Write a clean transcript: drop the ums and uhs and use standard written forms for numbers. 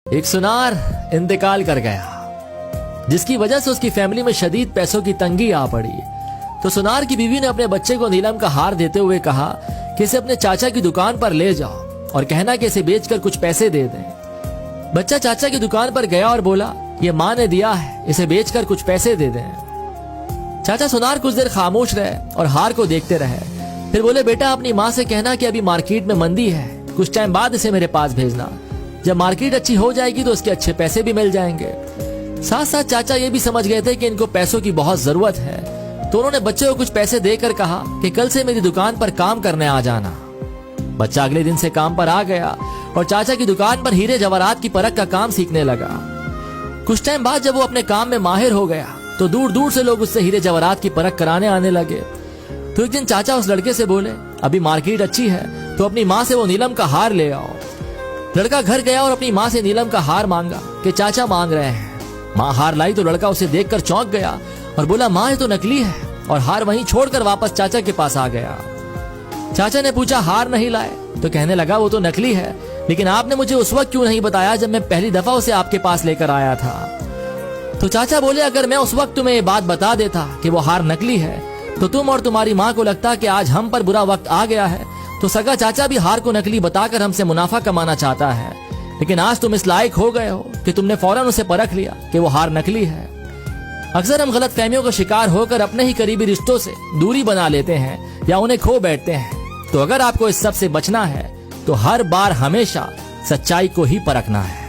एक सुनार इंतकाल कर गया, जिसकी वजह से उसकी फैमिली में शदीद पैसों की तंगी आ पड़ी। तो सुनार की बीवी ने अपने बच्चे को नीलम का हार देते हुए कहा कि इसे अपने चाचा की दुकान पर ले जाओ और कहना कि इसे बेचकर कुछ पैसे दे दें। बच्चा चाचा की दुकान पर गया और बोला, ये माँ ने दिया है, इसे बेचकर कुछ पैसे दे दें। चाचा सुनार कुछ देर खामोश रहे और हार को देखते रहे। फिर बोले, बेटा अपनी माँ से कहना कि अभी मार्केट में मंदी है, कुछ टाइम बाद इसे मेरे पास भेजना। जब मार्केट अच्छी हो जाएगी तो उसके अच्छे पैसे भी मिल जाएंगे। साथ साथ चाचा ये भी समझ गए थे कि इनको पैसों की बहुत जरूरत है, तो उन्होंने बच्चे को कुछ पैसे देकर कहा कि कल से मेरी दुकान पर काम करने आ जाना। बच्चा अगले दिन से काम पर आ गया और चाचा की दुकान पर हीरे जवाहरात की परख का काम सीखने लगा। कुछ टाइम बाद जब वो अपने काम में माहिर हो गया तो दूर दूर से लोग उससे हीरे जवाहरात की परख कराने आने लगे। तो एक दिन चाचा उस लड़के से बोले, अभी मार्केट अच्छी है तो अपनी माँ से वो नीलम का हार ले आओ। लड़का घर गया और अपनी माँ से नीलम का हार मांगा कि चाचा मांग रहे हैं। माँ हार लाई तो लड़का उसे देखकर चौंक गया और बोला, माँ ये तो नकली है, और हार वहीं छोड़कर वापस चाचा के पास आ गया। चाचा ने पूछा, हार नहीं लाए? तो कहने लगा, वो तो नकली है, लेकिन आपने मुझे उस वक्त क्यों नहीं बताया जब मैं पहली दफा उसे आपके पास लेकर आया था? तो चाचा बोले, अगर मैं उस वक्त तुम्हें ये बात बता देता कि वो हार नकली है तो तुम और तुम्हारी माँ को लगता कि आज हम पर बुरा वक्त आ गया है, तो सगा चाचा भी हार को नकली बताकर हमसे मुनाफा कमाना चाहता है। लेकिन आज तुम इस लायक हो गए हो कि तुमने फौरन उसे परख लिया कि वो हार नकली है। अक्सर हम गलत फहमियों का शिकार होकर अपने ही करीबी रिश्तों से दूरी बना लेते हैं या उन्हें खो बैठते हैं। तो अगर आपको इस सब से बचना है तो हर बार हमेशा सच्चाई को ही परखना है।